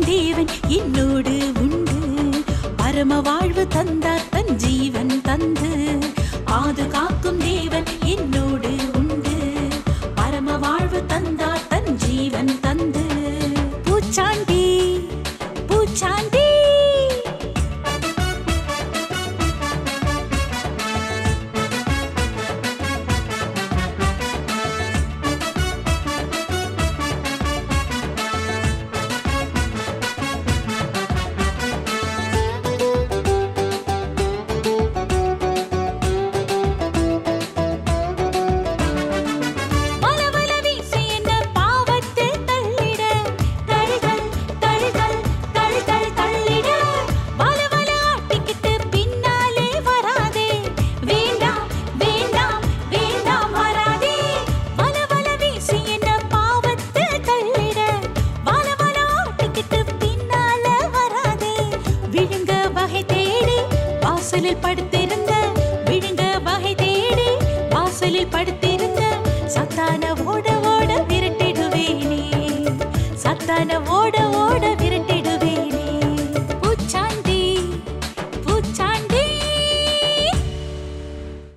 தேவன் என்னோடு உண்டு. பரம வாழ்வு தந்தார் தன் ஜீவன் தந்து. பாதுகாக்கும் தேவன் என்னோடு உண்டு. பரம வாழ்வு தந்தார் தன் ஜீவன் தந்து. பூச்சாண்டி பூச்சாண்டி வாசலில் படுத்திருந்த விழுங்க வகை தேடி வாசலில் படுத்திருந்த சத்தான ஓட ஓட விரட்டிடுவேனே. சத்தான ஓட ஓட